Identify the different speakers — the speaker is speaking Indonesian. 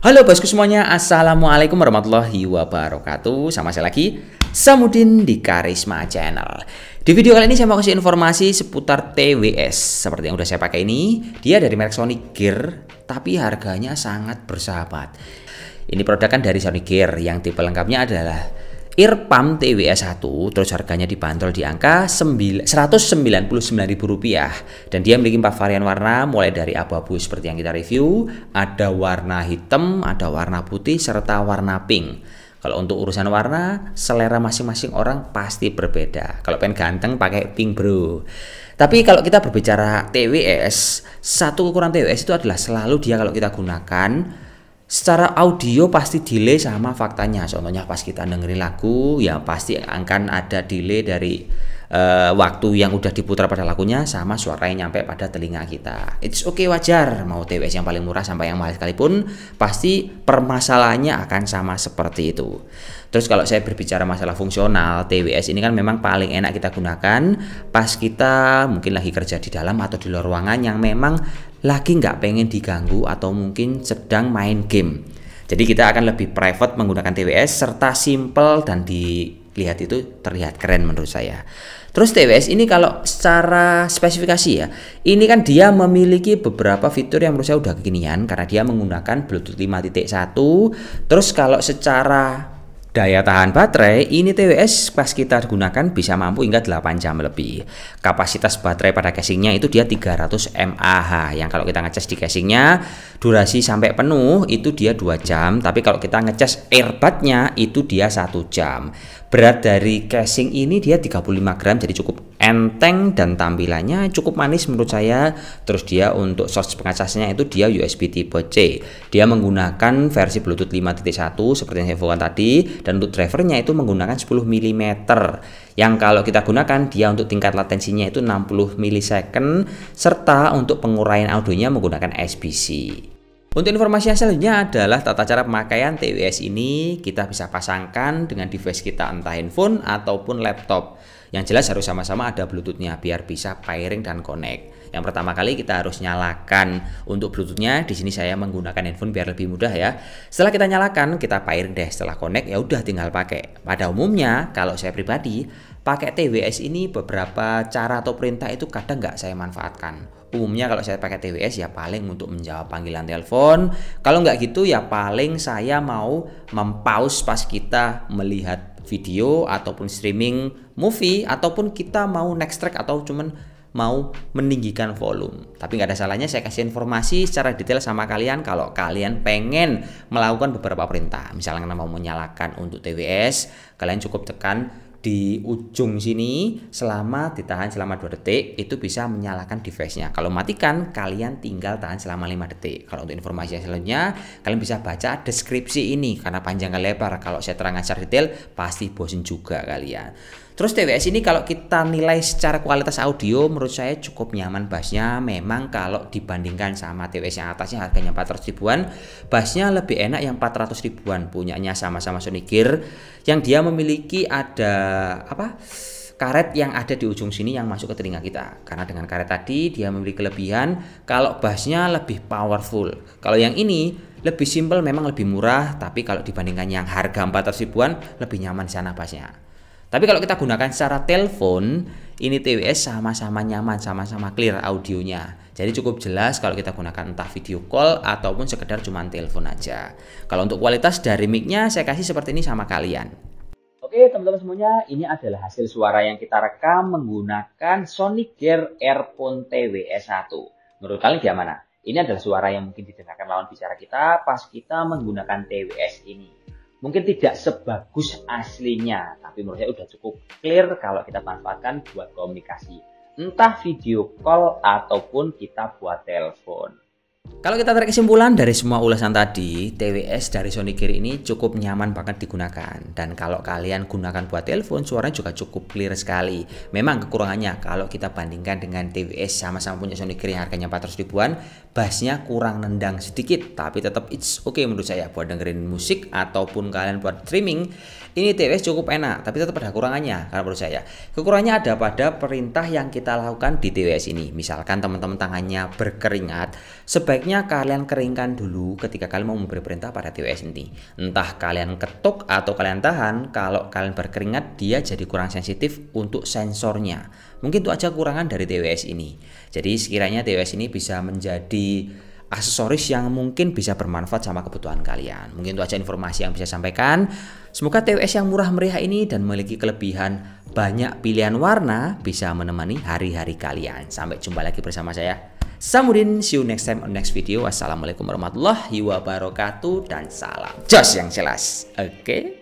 Speaker 1: Halo bosku semuanya, Assalamualaikum warahmatullahi wabarakatuh. Sama saya lagi, Samudin di Karisma Channel. Di video kali ini saya mau kasih informasi seputar TWS. Seperti yang udah saya pakai ini, dia dari merek Sonic Gear, tapi harganya sangat bersahabat. Ini produk kan dari Sonic Gear, yang tipe lengkapnya adalah Ear Pump TWS 1, terus harganya dibanderol di angka Rp199.000, dan dia memiliki 4 varian warna mulai dari abu-abu seperti yang kita review, ada warna hitam, ada warna putih, serta warna pink. Kalau untuk urusan warna, selera masing-masing orang pasti berbeda. Kalau pengen ganteng pakai pink bro. Tapi kalau kita berbicara TWS, satu kekurangan TWS itu adalah selalu dia kalau kita gunakan secara audio pasti delay sama faktanya. Contohnya pas kita dengerin lagu ya pasti akan ada delay dari waktu yang udah diputar pada lagunya sama suara yang nyampe pada telinga kita. It's okay, wajar. Mau TWS yang paling murah sampai yang mahal sekalipun pasti permasalahannya akan sama seperti itu. Terus kalau saya berbicara masalah fungsional, TWS ini kan memang paling enak kita gunakan pas kita mungkin lagi kerja di dalam atau di luar ruangan yang memang lagi nggak pengen diganggu atau mungkin sedang main game. Jadi kita akan lebih private menggunakan TWS serta simple dan dilihat itu terlihat keren menurut saya. Terus TWS ini kalau secara spesifikasi ya, ini kan dia memiliki beberapa fitur yang menurut saya udah kekinian karena dia menggunakan Bluetooth 5.1. Terus kalau secara daya tahan baterai, ini TWS pas kita gunakan bisa mampu hingga 8 jam lebih. Kapasitas baterai pada casingnya itu dia 300 mAh. Yang kalau kita ngecas di casingnya, durasi sampai penuh itu dia 2 jam. Tapi kalau kita ngecas earbudnya itu dia 1 jam. Berat dari casing ini dia 35 gram, jadi cukup enteng dan tampilannya cukup manis menurut saya. Terus dia untuk source pengecasnya itu dia USB tipe C. Dia menggunakan versi Bluetooth 5.1 seperti yang saya infokan tadi. Dan untuk drivernya itu menggunakan 10 mm, yang kalau kita gunakan dia untuk tingkat latensinya itu 60 millisecond, serta untuk penguraian audionya menggunakan SBC. Untuk informasi yang selanjutnya adalah tata cara pemakaian TWS ini. Kita bisa pasangkan dengan device kita, entah handphone ataupun laptop. Yang jelas harus sama-sama ada Bluetooth-nya biar bisa pairing dan connect. Yang pertama kali kita harus nyalakan untuk Bluetooth-nya. Di sini saya menggunakan handphone biar lebih mudah ya. Setelah kita nyalakan, kita pairing deh. Setelah connect ya udah tinggal pakai. Pada umumnya kalau saya pribadi pakai TWS ini beberapa cara atau perintah itu kadang nggak saya manfaatkan. Umumnya kalau saya pakai TWS ya paling untuk menjawab panggilan telepon. Kalau nggak gitu ya paling saya mau mempause pas kita melihat video ataupun streaming movie, ataupun kita mau next track atau cuman mau meninggikan volume. Tapi nggak ada salahnya saya kasih informasi secara detail sama kalian kalau kalian pengen melakukan beberapa perintah. Misalnya mau menyalakan untuk TWS, kalian cukup tekan di ujung sini ditahan selama 2 detik itu bisa menyalakan device-nya. Kalau matikan kalian tinggal tahan selama 5 detik. Kalau untuk informasi yang selanjutnya kalian bisa baca deskripsi ini karena panjang kali lebar. Kalau saya terangkan secara detail pasti bosen juga kalian. Terus TWS ini kalau kita nilai secara kualitas audio menurut saya cukup nyaman bassnya. Memang kalau dibandingkan sama TWS yang atasnya harganya 400 ribuan, bassnya lebih enak yang 400 ribuan. Punyanya sama-sama Sonic Gear yang dia memiliki ada karet yang ada di ujung sini yang masuk ke telinga kita. Karena dengan karet tadi dia memiliki kelebihan kalau bassnya lebih powerful. Kalau yang ini lebih simple, memang lebih murah, tapi kalau dibandingkan yang harga 400 ribuan lebih nyaman di sana bassnya. Tapi kalau kita gunakan secara telepon, ini TWS sama-sama nyaman, sama-sama clear audionya. Jadi cukup jelas kalau kita gunakan entah video call ataupun sekedar cuma telepon aja. Kalau untuk kualitas dari mic-nya saya kasih seperti ini sama kalian. Oke teman-teman semuanya, ini adalah hasil suara yang kita rekam menggunakan Sonic Gear Earphone TWS 1. Menurut kalian gimana? Ini adalah suara yang mungkin didengarkan lawan bicara kita pas kita menggunakan TWS ini. Mungkin tidak sebagus aslinya, tapi menurut saya udah cukup clear kalau kita manfaatkan buat komunikasi. Entah video call ataupun kita buat telepon. Kalau kita tarik kesimpulan dari semua ulasan tadi, TWS dari Sonic Gear ini cukup nyaman banget digunakan. Dan kalau kalian gunakan buat telepon, suaranya juga cukup clear sekali. Memang kekurangannya kalau kita bandingkan dengan TWS sama-sama punya Sonic Gear yang harganya 400 ribuan, bassnya kurang nendang sedikit, tapi tetap it's okay menurut saya buat dengerin musik ataupun kalian buat streaming. Ini TWS cukup enak, tapi tetap ada kurangannya karena menurut saya. Kekurangannya ada pada perintah yang kita lakukan di TWS ini. Misalkan teman-teman tangannya berkeringat, sebaiknya kalian keringkan dulu ketika kalian mau memberi perintah pada TWS ini. Entah kalian ketuk atau kalian tahan, kalau kalian berkeringat dia jadi kurang sensitif untuk sensornya. Mungkin itu aja kekurangan dari TWS ini. Jadi sekiranya TWS ini bisa menjadi aksesoris yang mungkin bisa bermanfaat sama kebutuhan kalian. Mungkin itu aja informasi yang bisa sampaikan. Semoga TWS yang murah meriah ini dan memiliki kelebihan banyak pilihan warna bisa menemani hari-hari kalian. Sampai jumpa lagi bersama saya, Samudin. See you next time on next video. Wassalamualaikum warahmatullahi wabarakatuh dan salam jos yang jelas. Oke.